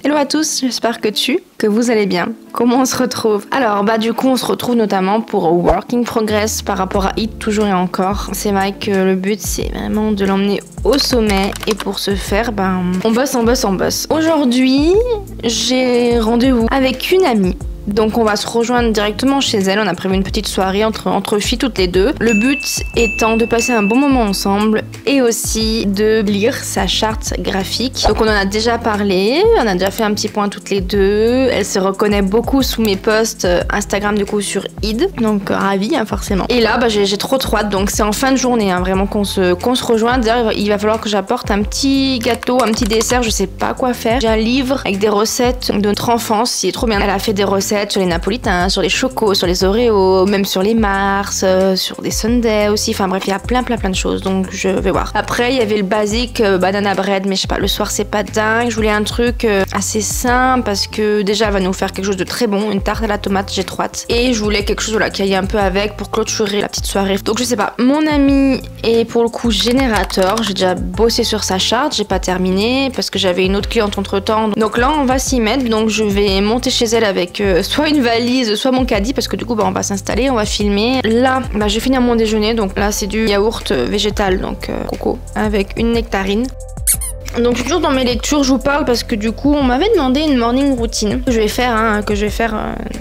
Hello à tous, j'espère que vous allez bien. Comment on se retrouve? Alors du coup on se retrouve notamment pour Work in Progress par rapport à It toujours et encore. C'est vrai que le but c'est vraiment de l'emmener au sommet et pour ce faire on bosse. Aujourd'hui j'ai rendez-vous avec une amie. Donc on va se rejoindre directement chez elle, on a prévu une petite soirée entre filles toutes les deux. Le but étant de passer un bon moment ensemble et aussi de lire sa charte graphique. Donc on en a déjà parlé, on a déjà fait un petit point toutes les deux. Elle se reconnaît beaucoup sous mes posts Instagram du coup sur Id, donc ravie forcément. Et là j'ai trop hâte, donc c'est en fin de journée vraiment qu'on se rejoint. D'ailleurs il va falloir que j'apporte un petit gâteau, un petit dessert, je sais pas quoi faire. J'ai un livre avec des recettes de notre enfance, c'est trop bien. Elle a fait des recettes sur les napolitains, sur les chocos, sur les oreos, même sur les Mars, sur des sundaes aussi. Enfin bref, il y a plein de choses, donc je vais voir. Après, il y avait le basique banana bread, mais je sais pas, le soir c'est pas dingue. Je voulais un truc assez simple parce que déjà, elle va nous faire quelque chose de très bon, une tarte à la tomate, j'ai trop hâte. Et je voulais quelque chose qui aille un peu avec pour clôturer la petite soirée. Donc je sais pas, mon ami est pour le coup générateur. J'ai déjà bossé sur sa charte, j'ai pas terminé parce que j'avais une autre cliente entre temps. Donc là, on va s'y mettre. Donc je vais monter chez elle avec soit une valise, soit mon caddie parce que du coup on va s'installer, on va filmer. Là, je vais finir mon déjeuner. Donc là, c'est du yaourt végétal, donc coco, avec une nectarine. Donc je suis toujours dans mes lectures, je vous parle parce que du coup on m'avait demandé une morning routine que je vais faire,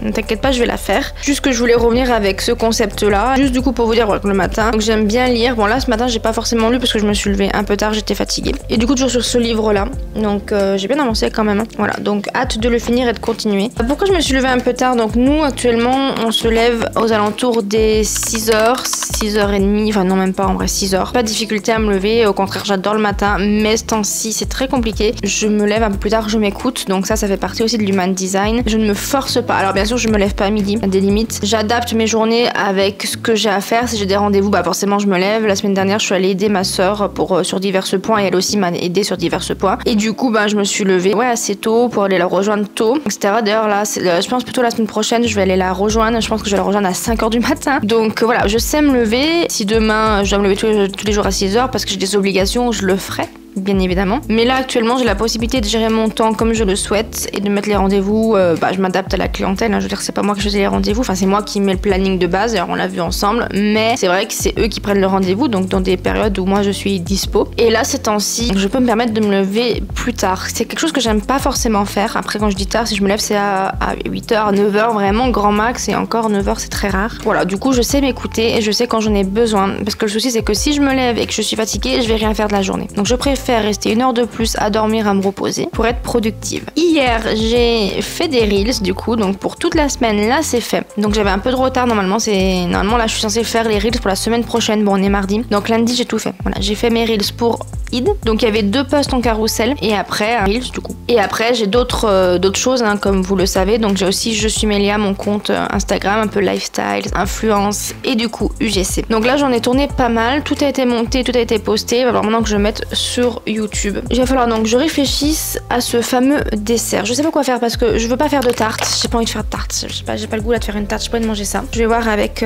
ne t'inquiète pas, je vais la faire. Juste que je voulais revenir avec ce concept là, juste du coup pour vous dire le matin. Donc j'aime bien lire, bon là ce matin j'ai pas forcément lu parce que je me suis levée un peu tard, j'étais fatiguée. Et du coup toujours sur ce livre là, donc j'ai bien avancé quand même. Voilà, donc hâte de le finir et de continuer. Pourquoi je me suis levée un peu tard? Donc nous actuellement on se lève aux alentours des 6h, 6h30, enfin non même pas en vrai 6h. Pas de difficulté à me lever, au contraire j'adore le matin, mais ce temps-ci c'est très compliqué. Je me lève un peu plus tard, je m'écoute, donc ça fait partie aussi de l'human design. Je ne me force pas. Alors bien sûr, je me lève pas à midi, à des limites. J'adapte mes journées avec ce que j'ai à faire. Si j'ai des rendez-vous, forcément je me lève. La semaine dernière, je suis allée aider ma soeur sur divers points et elle aussi m'a aidé sur divers points. Et du coup, je me suis levée assez tôt pour aller la rejoindre tôt, etc. D'ailleurs là, je pense plutôt la semaine prochaine, je vais aller la rejoindre. Je pense que je vais la rejoindre à 5h du matin. Donc voilà, je sais me lever. Si demain, je dois me lever tous les jours à 6h parce que j'ai des obligations, je le ferai. Bien évidemment. Mais là actuellement j'ai la possibilité de gérer mon temps comme je le souhaite et de mettre les rendez-vous, je m'adapte à la clientèle, je veux dire c'est pas moi qui choisis les rendez-vous, c'est moi qui mets le planning de base, alors on l'a vu ensemble, mais c'est vrai que c'est eux qui prennent le rendez-vous, donc dans des périodes où moi je suis dispo. Et là ces temps-ci, je peux me permettre de me lever plus tard. C'est quelque chose que j'aime pas forcément faire. Après quand je dis tard, si je me lève c'est à 8h, 9h vraiment grand max, et encore 9h c'est très rare. Voilà, du coup je sais m'écouter et je sais quand j'en ai besoin, parce que le souci c'est que si je me lève et que je suis fatiguée, je vais rien faire de la journée. Donc je préfère rester 1 heure de plus à dormir, à me reposer pour être productive. Hier j'ai fait des reels du coup, donc pour toute la semaine là c'est fait. Donc j'avais un peu de retard, normalement là je suis censée faire les reels pour la semaine prochaine. Bon on est mardi, donc lundi j'ai tout fait. Voilà, j'ai fait mes reels pour Id, donc il y avait 2 posts en carrousel et après un reels du coup. Et après j'ai d'autres choses comme vous le savez, donc j'ai aussi Je suis Mélia, mon compte Instagram un peu lifestyle, influence et du coup UGC. Donc là j'en ai tourné pas mal, tout a été monté, tout a été posté. Il va falloir maintenant que je mette sur YouTube. Il va falloir donc que je réfléchisse à ce fameux dessert. Je sais pas quoi faire parce que je veux pas faire de tarte. J'ai pas envie de faire de tarte. Je sais pas, j'ai pas le goût là de faire une tarte. J'ai pas envie de manger ça. Je vais voir avec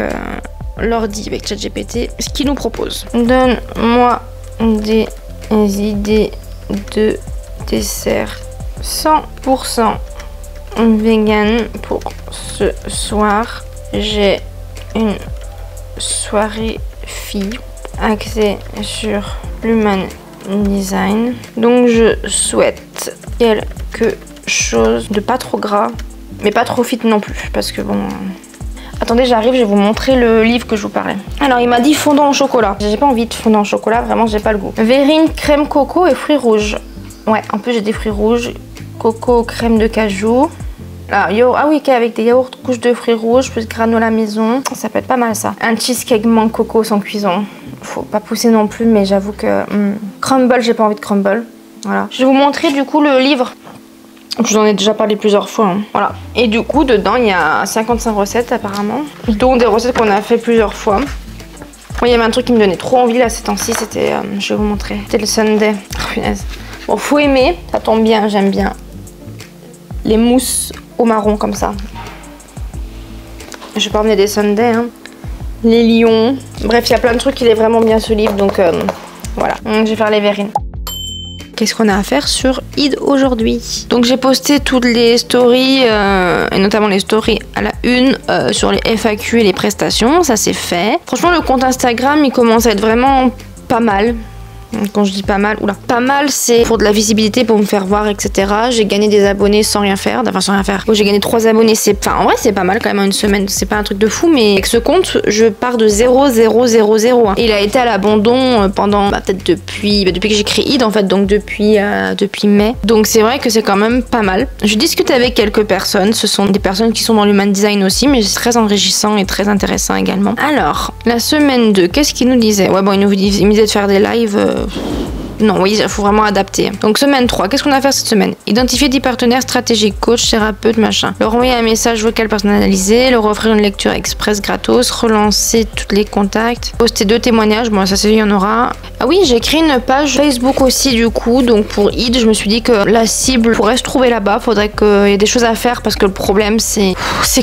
l'ordi, avec ChatGPT, ce qu'il nous propose. Donne-moi des idées de dessert 100% vegan pour ce soir. J'ai une soirée fille axée sur l'human design, donc je souhaite quelque chose de pas trop gras mais pas trop fit non plus parce que bon, attendez j'arrive, je vais vous montrer le livre que je vous parlais. Alors il m'a dit fondant au chocolat, j'ai pas envie de fondant au chocolat, vraiment j'ai pas le goût. Verrine, crème coco et fruits rouges. Ouais, en plus j'ai des fruits rouges, coco, crème de cajou. Ah oui, avec des yaourts, couche de fruits rouges plus granola maison, ça peut être pas mal ça. Un cheesecake mangue coco sans cuisson. Faut pas pousser non plus, mais j'avoue que crumble, j'ai pas envie de crumble. Voilà. Je vais vous montrer du coup le livre. Je vous en ai déjà parlé plusieurs fois. Voilà. Et du coup, dedans, il y a 55 recettes apparemment, dont des recettes qu'on a fait plusieurs fois. Moi, il y avait un truc qui me donnait trop envie là ces temps-ci, c'était, je vais vous montrer. C'était le sundae. Oh, punaise. Bon, faut aimer, ça tombe bien, j'aime bien les mousses au marron comme ça. Je vais pas emmener des sundaes, les lions. Bref, il y a plein de trucs, il est vraiment bien ce livre, donc voilà. Je vais faire les verrines. qu'est-ce qu'on a à faire sur Id aujourd'hui. Donc j'ai posté toutes les stories, et notamment les stories à la une sur les FAQ et les prestations, ça c'est fait. Franchement le compte Instagram il commence à être vraiment pas mal. Quand je dis pas mal, oula, pas mal c'est pour de la visibilité, pour me faire voir, etc. J'ai gagné des abonnés sans rien faire, enfin sans rien faire. J'ai gagné 3 abonnés, en vrai c'est pas mal quand même en une semaine, c'est pas un truc de fou, mais avec ce compte, je pars de 0, 0, 0, 0. Hein. Il a été à l'abandon pendant, peut-être depuis que j'ai créé Id en fait, donc depuis mai. Donc c'est vrai que c'est quand même pas mal. Je discute avec quelques personnes, ce sont des personnes qui sont dans l'human design aussi, mais c'est très enrichissant et très intéressant également. Alors, la semaine 2, qu'est-ce qu'il nous disait? Ouais bon, il me disait de faire des lives. Non, oui, il faut vraiment adapter. Donc, semaine 3, qu'est-ce qu'on a à faire cette semaine? Identifier 10 partenaires stratégiques, coach, thérapeute, machin. Leur envoyer un message vocal personnalisé, leur offrir une lecture express gratos, relancer tous les contacts, poster 2 témoignages, bon, ça c'est, il y en aura. Ah oui, j'ai créé une page Facebook aussi, du coup. Donc, pour Id, je me suis dit que la cible pourrait se trouver là-bas. Faudrait qu'il y ait des choses à faire parce que le problème, c'est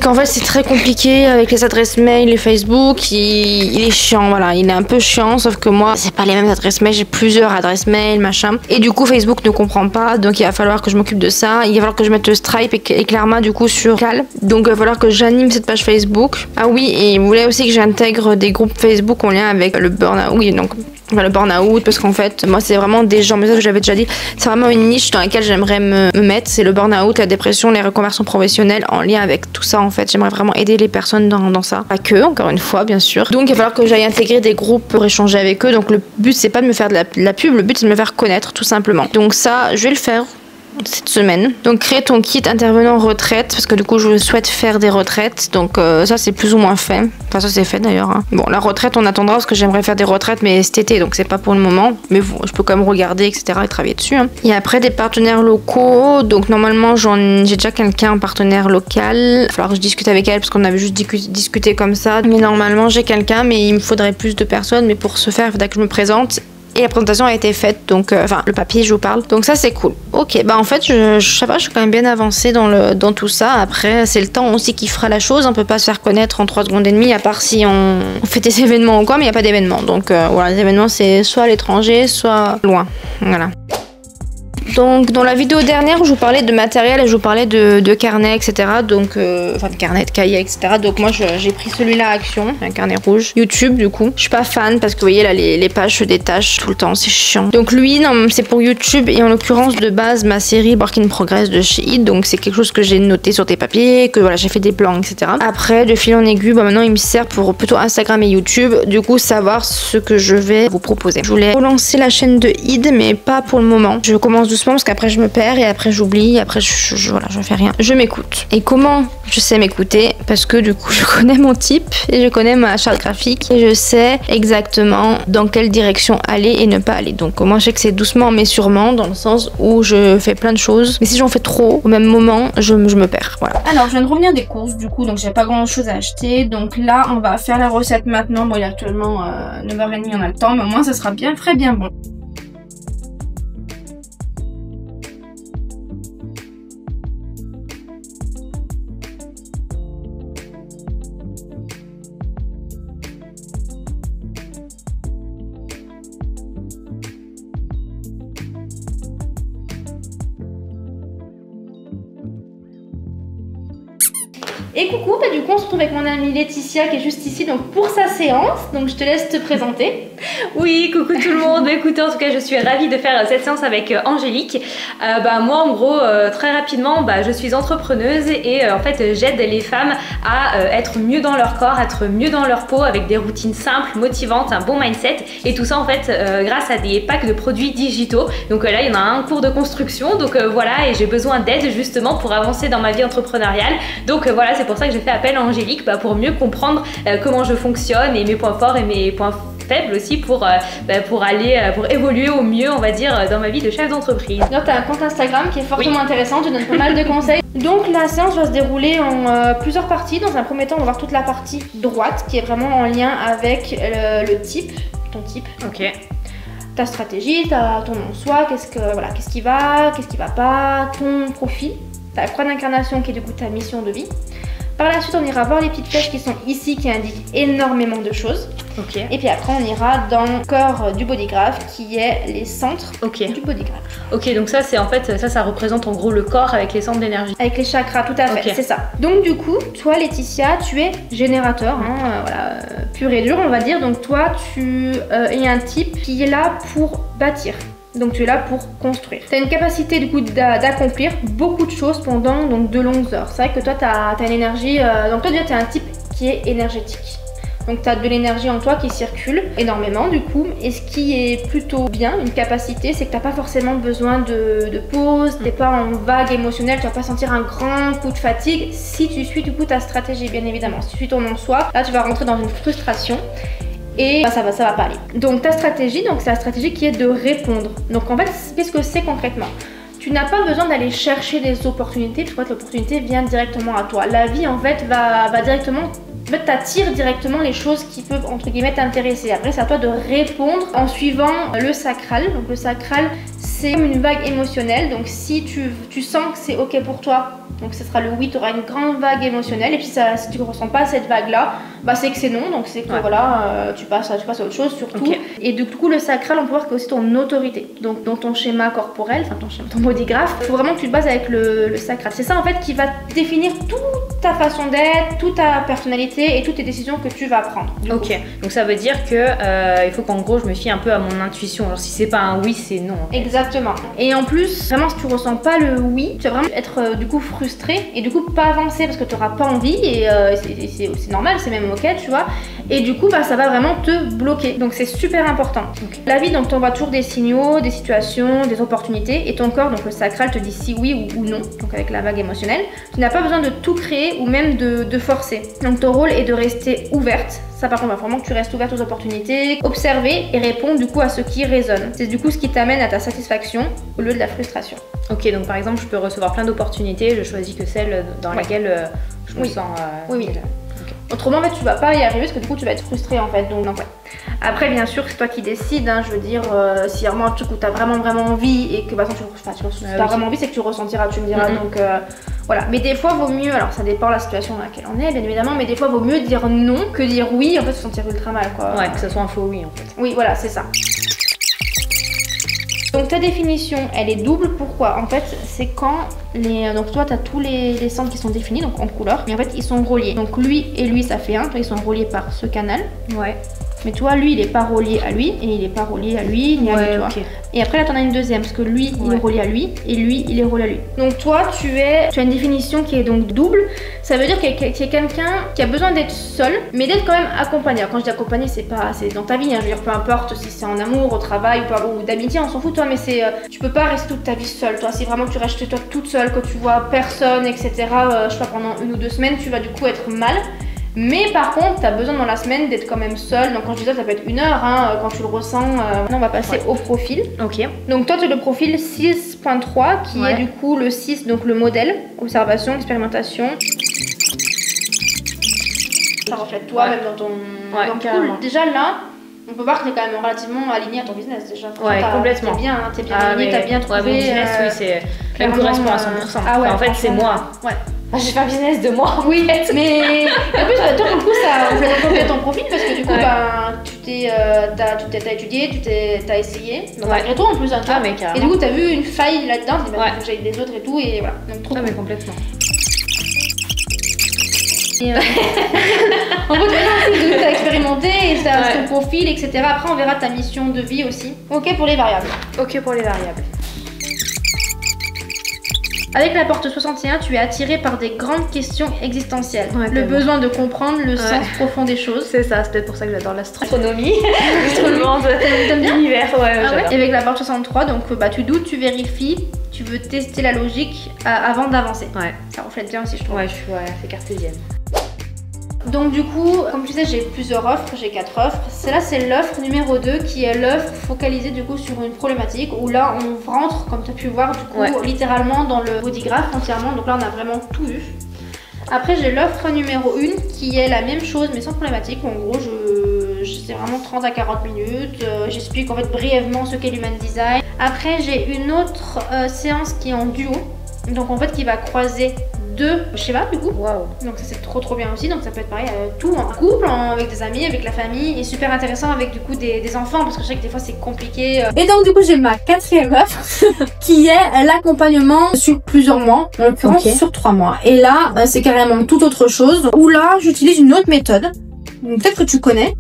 qu'en fait, c'est très compliqué avec les adresses mail et Facebook. Il est chiant, voilà. Il est un peu chiant, sauf que moi, c'est pas les mêmes adresses mail, j'ai plusieurs adresses mail, machin. Et du coup, Facebook ne comprend pas, donc il va falloir que je m'occupe de ça. Il va falloir que je mette Stripe et Klarna du coup sur Cal. Donc il va falloir que j'anime cette page Facebook. Ah oui, et il voulait aussi que j'intègre des groupes Facebook en lien avec le burn-out. Oui, donc le burn-out, parce qu'en fait, moi c'est vraiment des gens, mais ça j'avais déjà dit, c'est vraiment une niche dans laquelle j'aimerais me mettre, c'est le burn-out, la dépression, les reconversions professionnelles en lien avec tout ça en fait. J'aimerais vraiment aider les personnes dans ça. Pas que, encore une fois, bien sûr. Donc il va falloir que j'aille intégrer des groupes pour échanger avec eux. Donc le but c'est pas de me faire de la pub, le but c'est de me faire connaître tout simplement. Donc ça, je vais le faire cette semaine. Donc créer ton kit intervenant retraite, parce que du coup je souhaite faire des retraites, donc ça c'est plus ou moins fait, enfin ça c'est fait d'ailleurs hein. Bon la retraite on attendra parce que j'aimerais faire des retraites mais cet été, donc c'est pas pour le moment, mais bon, je peux quand même regarder etc et travailler dessus hein. Et après des partenaires locaux, donc normalement j'ai déjà quelqu'un en partenaire local, il va falloir que je discute avec elle parce qu'on avait juste discuté comme ça, mais normalement j'ai quelqu'un, mais il me faudrait plus de personnes, mais pour ce faire il faudrait que je me présente. Et la présentation a été faite, donc enfin le papier je vous parle, donc ça c'est cool. Ok, bah en fait je sais pas, je suis quand même bien avancée dans tout ça. Après c'est le temps aussi qui fera la chose, on peut pas se faire connaître en 3 secondes et demie à part si on fait des événements ou quoi, mais il n'y a pas d'événements. Donc voilà, les événements c'est soit à l'étranger, soit loin, voilà. Donc dans la vidéo dernière je vous parlais de matériel et je vous parlais de carnet etc, donc enfin de carnet, de cahier etc, donc moi j'ai pris celui-là Action, un carnet rouge, YouTube du coup. Je suis pas fan parce que vous voyez là les pages se détachent tout le temps, c'est chiant. Donc lui non, c'est pour YouTube et en l'occurrence de base ma série Work in Progress de chez Id, donc c'est quelque chose que j'ai noté sur des papiers, que voilà j'ai fait des plans etc. Après de fil en aiguille, bah maintenant il me sert pour plutôt Instagram et YouTube, du coup savoir ce que je vais vous proposer. Je voulais relancer la chaîne de Id mais pas pour le moment, je commence doucement parce qu'après je me perds et après j'oublie, après voilà, je fais rien. Je m'écoute. Et comment je sais m'écouter? Parce que du coup je connais mon type et je connais ma charte graphique et je sais exactement dans quelle direction aller et ne pas aller. Donc moi je sais que c'est doucement mais sûrement, dans le sens où je fais plein de choses, mais si j'en fais trop au même moment je me perds. Voilà. Alors je viens de revenir des courses du coup, donc j'ai pas grand chose à acheter, donc là on va faire la recette maintenant. Bon il est actuellement 9h30, on a le temps, mais au moins ça sera bien frais, bien bon. Et coucou, bah du coup on se retrouve avec mon amie Laetitia qui est juste ici donc pour sa séance, donc je te laisse te présenter. Oui, coucou tout le monde. Écoutez, en tout cas je suis ravie de faire cette séance avec Angélique. Moi en gros très rapidement je suis entrepreneuse et en fait j'aide les femmes à être mieux dans leur corps, être mieux dans leur peau avec des routines simples, motivantes, un bon mindset et tout ça en fait grâce à des packs de produits digitaux. Donc là il y en a un cours de construction, donc voilà, et j'ai besoin d'aide justement pour avancer dans ma vie entrepreneuriale. Donc voilà, c'est pour ça que j'ai fait appel à Angélique pour mieux comprendre comment je fonctionne et mes points forts et mes points faibles aussi pour évoluer au mieux on va dire dans ma vie de chef d'entreprise. Donc tu as un compte Instagram qui est fortement intéressant, tu donnes pas mal de conseils. Donc la séance va se dérouler en plusieurs parties. Dans un premier temps on va voir toute la partie droite qui est vraiment en lien avec le type, ton type. Ok. Ta stratégie, ton nom soi, qu'est-ce qui va pas, ton profil, ta croix d'incarnation qui est du coup ta mission de vie. Par la suite on ira voir les petites flèches qui sont ici qui indiquent énormément de choses. Ok. Et puis après, on ira dans le corps du bodygraph qui est les centres du bodygraph. Ok, donc ça, c'est en fait, ça représente en gros le corps avec les centres d'énergie. Avec les chakras, tout à fait, c'est ça. Donc du coup, toi Laetitia, tu es générateur, voilà, pur et dur on va dire. Donc toi, tu es un type qui est là pour bâtir. Donc tu es là pour construire. Tu as une capacité du coup d'accomplir beaucoup de choses pendant donc, de longues heures. C'est vrai que toi, tu as une énergie... donc toi déjà, tu es un type qui est énergétique. Donc tu as de l'énergie en toi qui circule énormément du coup. Et ce qui est plutôt bien, une capacité, c'est que tu n'as pas forcément besoin de pause, tu n'es pas en vague émotionnelle, tu vas pas sentir un grand coup de fatigue si tu suis du coup ta stratégie bien évidemment. Si tu suis ton en-soi, là tu vas rentrer dans une frustration. Et ça va pas aller. Donc ta stratégie, donc c'est la stratégie qui est de répondre. Donc en fait, qu'est-ce que c'est concrètement? Tu n'as pas besoin d'aller chercher des opportunités, parce que l'opportunité vient directement à toi. La vie en fait va directement, en fait t'attire directement les choses qui peuvent entre guillemets t'intéresser. Après c'est à toi de répondre en suivant le sacral. Donc le sacral c'est comme une vague émotionnelle. Donc si tu sens que c'est ok pour toi, donc ce sera le oui, tu auras une grande vague émotionnelle. Et puis ça, si tu ne ressens pas cette vague là, bah c'est que c'est non. Donc c'est que voilà, tu passes à autre chose surtout. Okay. Et du coup le sacral on peut voir que c'est aussi ton autorité. Donc dans ton schéma corporel, enfin ton bodygraph, il faut vraiment que tu te bases avec le sacral. C'est ça en fait qui va définir toute ta façon d'être, toute ta personnalité et toutes tes décisions que tu vas prendre. Ok, donc ça veut dire que il faut qu'en gros je me fie un peu à mon intuition. Alors si c'est pas un oui, c'est non. En fait. Exactement. Et en plus, vraiment si tu ressens pas le oui, tu vas vraiment être du coup frustré et du coup pas avancer parce que tu n'auras pas envie et c'est normal, c'est même ok, tu vois. Et du coup, bah, ça va vraiment te bloquer. Donc c'est super important. Okay. La vie, donc t'envoie toujours des signaux, des situations, des opportunités et ton corps, donc le sacral, te dit si oui ou non, donc avec la vague émotionnelle. Tu n'as pas besoin de tout créer ou même de forcer. Donc ton rôle est de rester ouverte. Ça par contre, il va vraiment que tu restes ouverte aux opportunités, observer et répondre du coup à ce qui résonne. C'est du coup ce qui t'amène à ta satisfaction au lieu de la frustration. Ok, donc par exemple, je peux recevoir plein d'opportunités, je choisis que celle dans laquelle je me sens... oui. Okay. Autrement, en fait, tu vas pas y arriver parce que du coup, tu vas être frustré en fait. Donc ouais. Après, bien sûr, c'est toi qui décides. Hein, je veux dire, si vraiment un truc où tu as vraiment envie et que bah, tu as vraiment envie, c'est que tu ressentiras, tu me diras. Donc voilà. Mais des fois, vaut mieux, alors ça dépend de la situation dans laquelle on est, bien évidemment, mais des fois, vaut mieux dire non que dire oui. En fait, se sentir ultra mal quoi. Ouais, que ce soit un faux oui en fait. Oui, voilà, c'est ça. Donc ta définition, elle est double. Pourquoi? En fait, c'est quand donc toi, tu as tous les centres qui sont définis, donc en couleur, mais en fait, ils sont reliés. Donc lui et lui, ça fait un. Toi, ils sont reliés par ce canal. Ouais. Mais toi, lui, il est pas relié à lui, et il est pas relié à lui, ni à lui, toi. Okay. Et après, là, t'en as une deuxième, parce que lui, il est relié à lui, et lui, il est relié à lui. Donc toi, tu as une définition qui est donc double. Ça veut dire qu'il y a quelqu'un qui a besoin d'être seul, mais d'être quand même accompagné. Alors, quand je dis accompagné, c'est dans ta vie, hein. Je veux dire, peu importe si c'est en amour, au travail, ou d'amitié, on s'en fout, toi, mais tu peux pas rester toute ta vie seule, toi. Si vraiment tu restes chez toi toute seule, que tu vois personne, etc., je sais pas, pendant 1 ou 2 semaines, tu vas du coup être mal. Mais par contre, tu as besoin dans la semaine d'être quand même seule. Donc quand je dis ça, ça peut être 1 heure, hein, quand tu le ressens. Maintenant, on va passer au profil. Ok. Donc toi, tu as le profil 6.3 qui est du coup le 6, donc le modèle, observation, expérimentation. Ça reflète toi, même dans ton... donc cool. Déjà là, on peut voir que tu es quand même relativement aligné à ton business déjà. Ouais, complètement. T'es bien, hein, t'es bien aligné, t'as bien trouvé... mon business, oui, elle correspond à 100%. Ah ouais, en fait, c'est moi. Ouais. Je vais faire business de moi. Oui, mais en plus, toi, pour le coup, ça reflète bien ton profil parce que du coup, t'as étudié, t'as essayé. Donc, malgré toi, en plus, hein, toi. Et du coup, t'as vu une faille là-dedans, tu dis, faut que j'aille des autres et tout, et voilà. Donc, trop cool. Mais complètement. On peut te dire aussi que t'as expérimenté et ton profil, etc. Après, on verra ta mission de vie aussi. Ok pour les variables. Ok pour les variables. Avec la porte 61, tu es attiré par des grandes questions existentielles. Le besoin de comprendre le sens profond des choses. C'est ça, c'est peut-être pour ça que j'adore l'astronomie. L'astronomie, l'univers, Et avec la porte 63, donc tu doutes, tu vérifies, tu veux tester la logique avant d'avancer. Ouais. Ça reflète bien aussi, je trouve. Ouais, je suis assez cartésienne. Donc du coup, comme tu sais, j'ai plusieurs offres, j'ai 4 offres. Celle-là, c'est l'offre numéro 2 qui est l'offre focalisée du coup sur une problématique où là, on rentre, comme tu as pu voir, du coup, littéralement dans le bodygraph entièrement. Donc là, on a vraiment tout vu. Après, j'ai l'offre numéro 1 qui est la même chose mais sans problématique. En gros, c'est vraiment 30 à 40 minutes. J'explique en fait brièvement ce qu'est l'human design. Après, j'ai une autre séance qui est en duo. Donc en fait, qui va croiser 2 schémas du coup. Waouh. Donc ça c'est trop bien aussi, donc ça peut être pareil tout en couple, avec des amis, avec la famille, et super intéressant avec du coup des enfants, parce que je sais que des fois c'est compliqué. Et donc du coup j'ai ma 4e offre qui est l'accompagnement sur plusieurs mois, en l'occurrence sur 3 mois. Et là c'est carrément tout autre chose, où là j'utilise une autre méthode, peut-être que tu connais.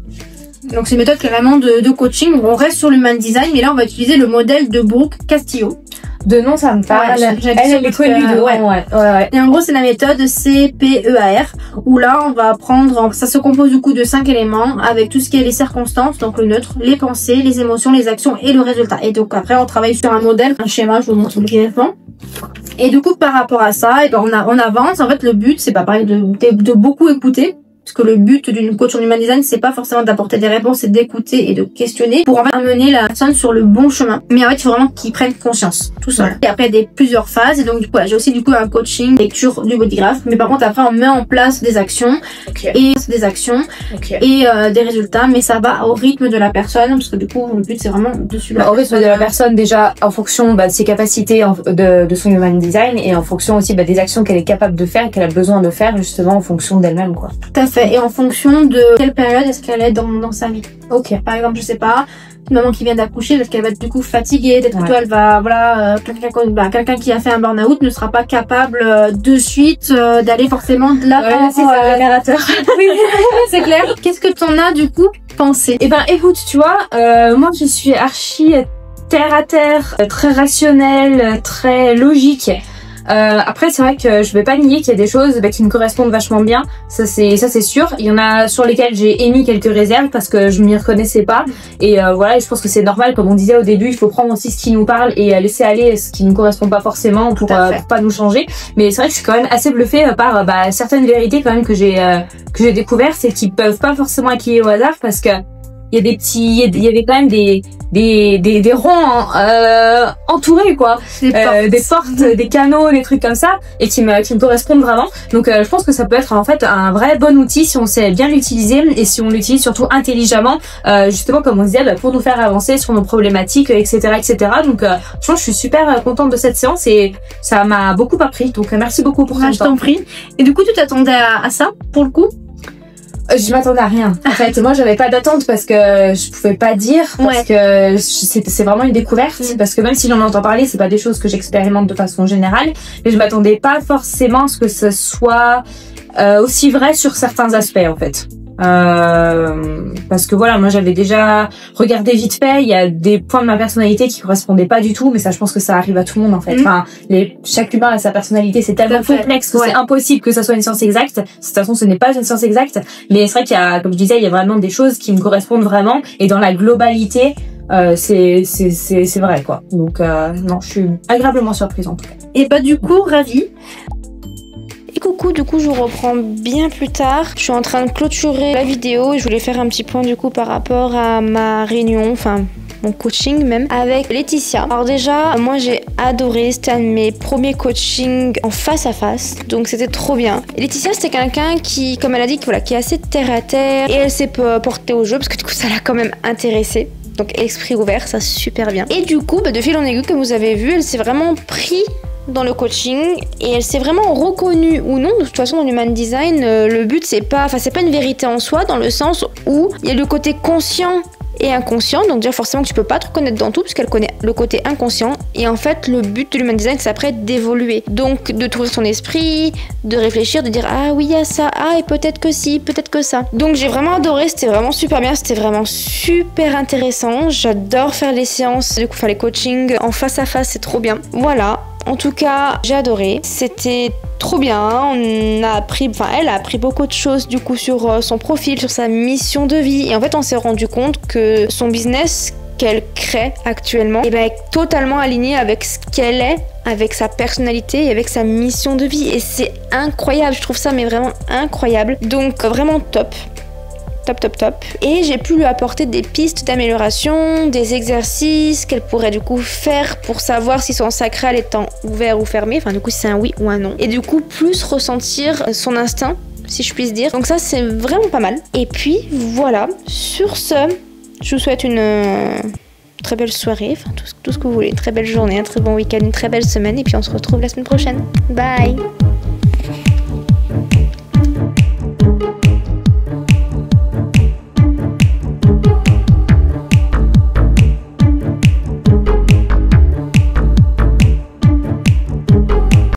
Donc c'est une méthode carrément de coaching, où on reste sur l'human design, mais là on va utiliser le modèle de Brooke Castillo. De nom, ça me parle. Ouais, elle est connue de ouais. Et en gros, c'est la méthode CPEAR, où là, on va apprendre, ça se compose du coup de 5 éléments, avec tout ce qui est les circonstances, donc le neutre, les pensées, les émotions, les actions et le résultat. Et donc après, on travaille sur un modèle, un schéma, je vous montre brièvement. Et du coup, par rapport à ça, et ben on avance. En fait, le but, c'est pas pareil de beaucoup écouter. Parce que le but d'une coach en human design, c'est pas forcément d'apporter des réponses, c'est d'écouter et de questionner pour en fait amener la personne sur le bon chemin. Mais en fait, il faut vraiment qu'ils prennent conscience, tout seul. Et après, il y a plusieurs phases. Et donc, du coup, j'ai aussi du coup un coaching, lecture du bodygraph. Mais par contre, après, on met en place des actions et des résultats. Mais ça va au rythme de la personne, parce que du coup, le but, c'est vraiment de suivre. Au rythme de la personne, déjà, en fonction de ses capacités de son human design, et en fonction aussi des actions qu'elle est capable de faire, qu'elle a besoin de faire, justement, en fonction d'elle-même, quoi. Tout à fait. Et en fonction de quelle période est-ce qu'elle est dans sa vie. Ok. Par exemple, je sais pas, une maman qui vient d'accoucher, peut-être qu'elle va être du coup fatiguée, peut-être que toi, elle va, quelqu'un qui a fait un burn-out ne sera pas capable de suite d'aller forcément de l'avant. C'est ça, générateur. Oui, c'est clair. Qu'est-ce que t'en as du coup pensé? Eh ben, écoute, tu vois, moi, je suis archi terre à terre, très rationnelle, très logique. Après, c'est vrai que je vais pas nier qu'il y a des choses qui me correspondent vachement bien. Ça c'est sûr. Il y en a sur lesquelles j'ai émis quelques réserves parce que je m'y reconnaissais pas. Et voilà, et je pense que c'est normal, comme on disait au début, il faut prendre aussi ce qui nous parle et laisser aller ce qui ne correspond pas forcément pour pas nous changer. Mais c'est vrai que je suis quand même assez bluffée par certaines vérités quand même que j'ai découvertes et qui peuvent pas forcément être liées au hasard, parce que il y avait quand même des ronds entourés, quoi, des portes, des canaux, des trucs comme ça, et qui me correspondent vraiment. Donc je pense que ça peut être en fait un vrai bon outil si on sait bien l'utiliser, et si on l'utilise surtout intelligemment, justement comme on disait, pour nous faire avancer sur nos problématiques, etc. Donc je pense que je suis super contente de cette séance et ça m'a beaucoup appris, donc merci beaucoup pour ça. Je t'en prie. Et du coup, tu t'attendais à ça pour le coup? Je m'attendais à rien. En fait, moi, j'avais pas d'attente parce que je pouvais pas dire, parce que c'est vraiment une découverte. Parce que même si j'en entends parler, c'est pas des choses que j'expérimente de façon générale. Mais je m'attendais pas forcément à ce que ce soit aussi vrai sur certains aspects, en fait. Parce que voilà, moi j'avais déjà regardé vite fait, il y a des points de ma personnalité qui correspondaient pas du tout, mais ça, je pense que ça arrive à tout le monde en fait. Enfin, chaque humain a sa personnalité, c'est tellement complexe que c'est impossible que ça soit une science exacte. De toute façon, ce n'est pas une science exacte, mais c'est vrai qu'il y a, comme je disais, il y a vraiment des choses qui me correspondent vraiment, et dans la globalité, c'est vrai, quoi. Donc non, je suis agréablement surprise en tout cas. Et du coup, ravie. Et coucou, du coup je vous reprends bien plus tard. Je suis en train de clôturer la vidéo et je voulais faire un petit point du coup par rapport à ma réunion, enfin mon coaching même, avec Laetitia. Alors déjà, moi j'ai adoré, c'était un de mes premiers coachings en face à face, donc c'était trop bien. Et Laetitia, c'était quelqu'un qui, comme elle a dit, qui est assez terre à terre, et elle s'est portée au jeu parce que du coup ça l'a quand même intéressée. Donc esprit ouvert, ça super bien. Et du coup, de fil en aiguille, comme vous avez vu, elle s'est vraiment pris dans le coaching et elle s'est vraiment reconnue ou non. De toute façon, dans l'human design, le but c'est pas une vérité en soi, dans le sens où il y a le côté conscient et inconscient. Donc déjà forcément que tu peux pas te reconnaître dans tout puisqu'elle connaît le côté inconscient, et en fait le but de l'human design c'est après d'évoluer, donc de t'ouvrir ton esprit, de réfléchir, de dire ah oui il y a ça, ah et peut-être que si, peut-être que ça. Donc j'ai vraiment adoré, c'était vraiment super bien, c'était vraiment super intéressant. J'adore faire les séances, du coup faire les coachings en face à face, c'est trop bien. Voilà. En tout cas, j'ai adoré. C'était trop bien. Elle a appris beaucoup de choses du coup sur son profil, sur sa mission de vie. Et en fait, on s'est rendu compte que son business qu'elle crée actuellement est totalement aligné avec ce qu'elle est, avec sa personnalité et avec sa mission de vie. Et c'est incroyable. Je trouve ça mais vraiment incroyable. Donc vraiment top. Top. Et j'ai pu lui apporter des pistes d'amélioration, des exercices qu'elle pourrait du coup faire pour savoir si son sacral est ouvert ou fermé, enfin du coup si c'est un oui ou un non. Et du coup plus ressentir son instinct, si je puisse dire. Donc ça c'est vraiment pas mal. Et puis voilà, sur ce, je vous souhaite une très belle soirée, enfin tout ce que vous voulez, une très belle journée, un très bon week-end, une très belle semaine, et puis on se retrouve la semaine prochaine. Bye.